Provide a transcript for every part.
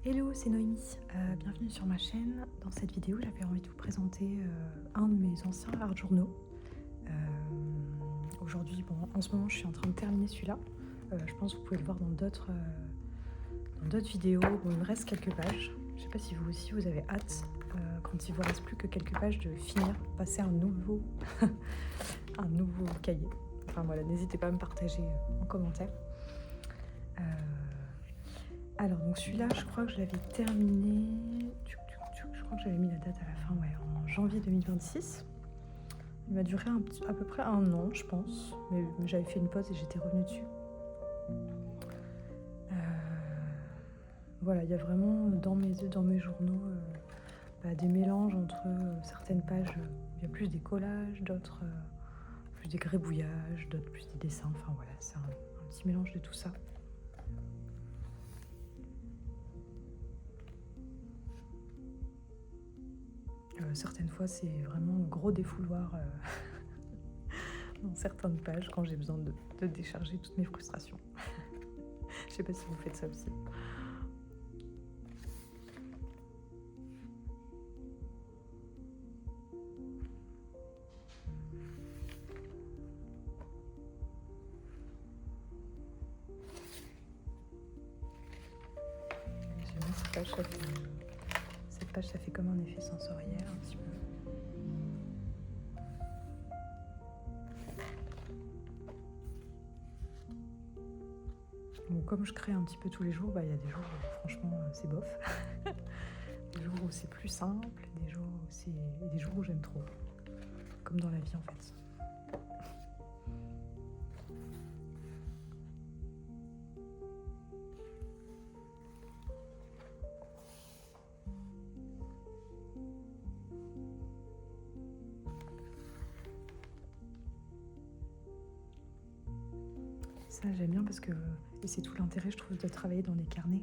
Hello, c'est Noémie. Bienvenue sur ma chaîne. Dans cette vidéo, j'avais envie de vous présenter un de mes anciens art journaux. Aujourd'hui, en ce moment, je suis en train de terminer celui-là. Je pense que vous pouvez le voir dans d'autres vidéos. Bon, il me reste quelques pages. Je ne sais pas si vous aussi, vous avez hâte, quand il vous reste plus que quelques pages, de finir, passer un nouveau, un nouveau cahier. Enfin voilà, n'hésitez pas à me partager en commentaire. Alors, donc celui-là, je crois que je l'avais terminé. Je crois que j'avais mis la date à la fin, ouais, en janvier 2026. Il m'a duré à peu près 1 an, je pense. Mais j'avais fait une pause et j'étais revenue dessus. Voilà, il y a vraiment dans mes journaux des mélanges entre certaines pages, il y a plus des collages, d'autres plus des gribouillages, d'autres plus des dessins. Enfin voilà, c'est un petit mélange de tout ça. Certaines fois, c'est vraiment un gros défouloir dans certaines pages quand j'ai besoin de décharger toutes mes frustrations. Je sais pas si vous faites ça aussi. J'aime bien cette page, ça fait comme un effet sensoriel un petit peu. Bon, comme je crée un petit peu tous les jours, il y a des jours où franchement c'est bof. Des jours où c'est plus simple, des jours où j'aime trop. Comme dans la vie en fait. Ça j'aime bien parce que, et c'est tout l'intérêt je trouve de travailler dans les carnets,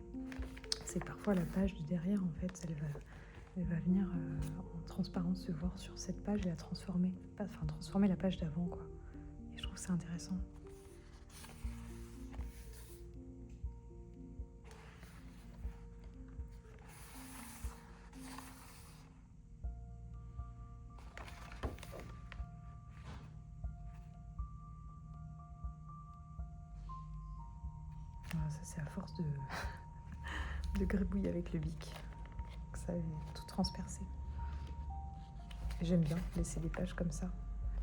c'est que parfois la page du derrière en fait elle va venir en transparence se voir sur cette page et la transformer. Transformer la page d'avant quoi. Et je trouve ça intéressant. Voilà, ça c'est à force de gribouiller avec le bic. Donc ça est tout transpercé. Et j'aime bien laisser des pages comme ça.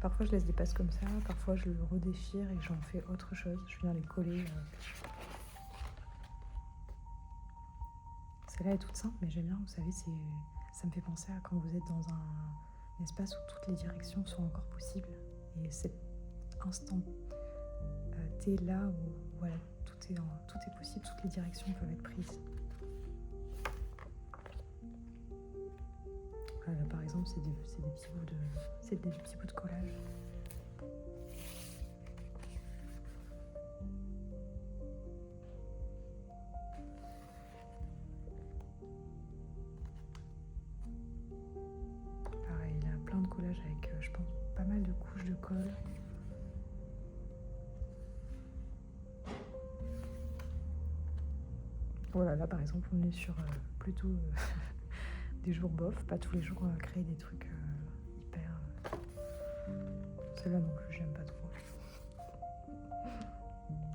Parfois je laisse des pages comme ça, parfois je le redéchire et j'en fais autre chose. Je viens les coller. Celle-là est toute simple mais j'aime bien, vous savez, ça me fait penser à quand vous êtes dans un espace où toutes les directions sont encore possibles. Et cet instant T là où voilà, tout est possible, toutes les directions peuvent être prises. Là, par exemple, c'est des petits bouts de collage. Pareil, il a plein de collages avec, je pense, pas mal de couches de colle. Voilà, là par exemple, on est sur plutôt des jours bof, pas tous les jours créer des trucs hyper. Celle-là non plus, j'aime pas trop.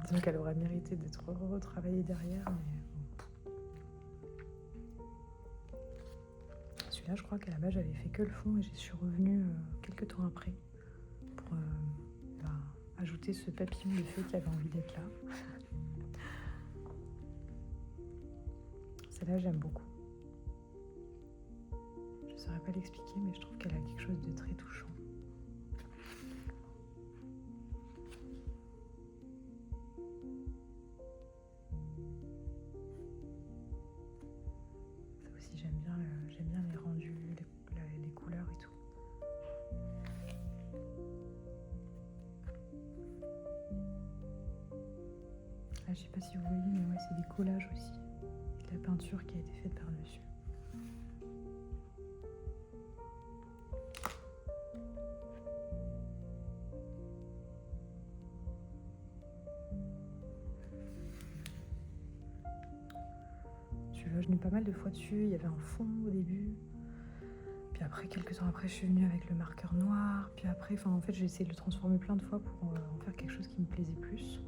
Disons qu'elle aurait mérité d'être retravaillée derrière, mais bon. Celui-là, je crois qu'à la base, j'avais fait que le fond et j'y suis revenue quelques temps après pour ajouter ce papillon de feu qui avait envie d'être là. Celle-là, j'aime beaucoup. Je ne saurais pas l'expliquer, mais je trouve qu'elle a quelque chose de très touchant. Ça aussi, j'aime bien les rendus, les couleurs et tout. Là, je sais pas si vous voyez, mais ouais, c'est des collages aussi. Et de la peinture qui a été faite par-dessus. je n'ai pas mal de fois dessus. Il y avait un fond au début. Puis après, quelques temps après, je suis venue avec le marqueur noir. Puis après, en fait, j'ai essayé de le transformer plein de fois pour en faire quelque chose qui me plaisait plus.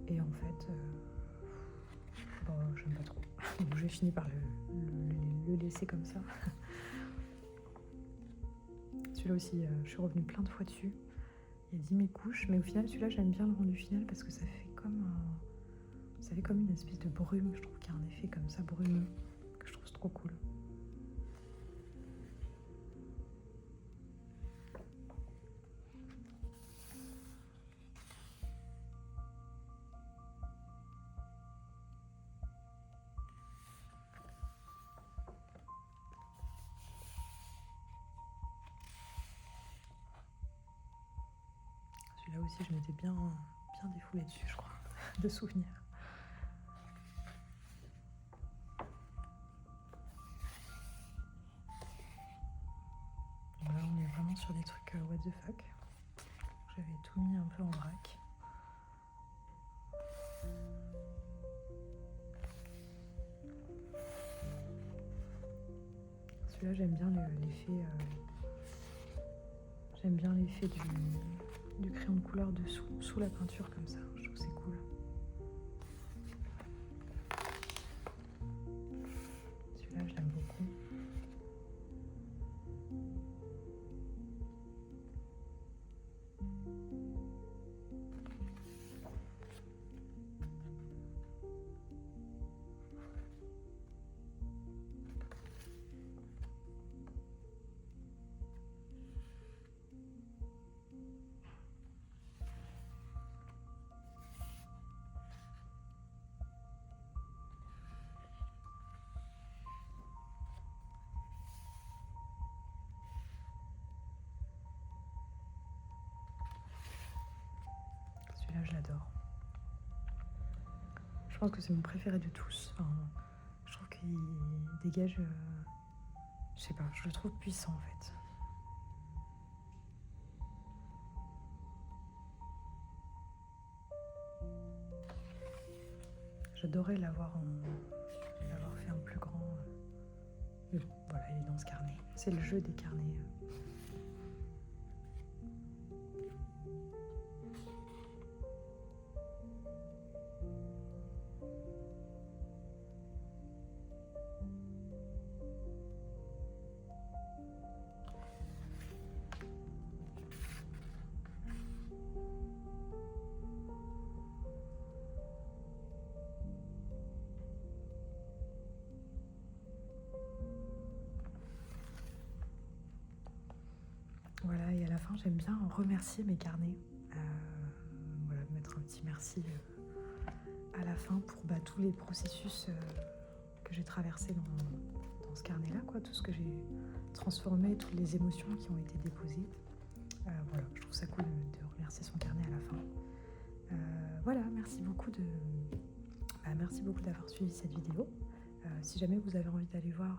Et en fait, j'aime pas trop. Donc j'ai fini par le laisser comme ça. Celui-là aussi, je suis revenue plein de fois dessus. Il y a 10 000 couches, mais au final, celui-là, j'aime bien le rendu final parce que ça fait comme une espèce de brume. Je trouve qu'il y a un effet comme ça brumeux que je trouve trop cool. Celui-là aussi, je m'étais bien défoulée dessus, je crois, de souvenirs. Là, on est vraiment sur des trucs what the fuck. J'avais tout mis un peu en vrac. Celui-là, j'aime bien l'effet. J'aime bien l'effet du crayon de couleur dessous, sous la peinture comme ça. Je trouve que c'est cool. Celui-là, je l'aime beaucoup. Celui-là, je l'adore. Je pense que c'est mon préféré de tous. Je trouve qu'il dégage... je sais pas, je le trouve puissant en fait. J'adorais l'avoir fait en plus grand. Voilà, il est dans ce carnet. C'est le jeu des carnets. Voilà, et à la fin, j'aime bien remercier mes carnets. Voilà, mettre un petit merci à la fin pour tous les processus que j'ai traversés dans ce carnet-là, quoi, tout ce que j'ai transformé, toutes les émotions qui ont été déposées. Voilà, je trouve ça cool de remercier son carnet à la fin. Voilà, merci beaucoup d'avoir suivi cette vidéo. Si jamais vous avez envie d'aller voir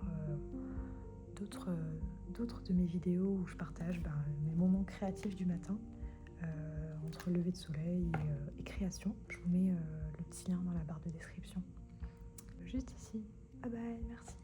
d'autres de mes vidéos où je partage mes moments créatifs du matin, entre lever de soleil et création, je vous mets le petit lien dans la barre de description. Juste ici. Bye bye, merci.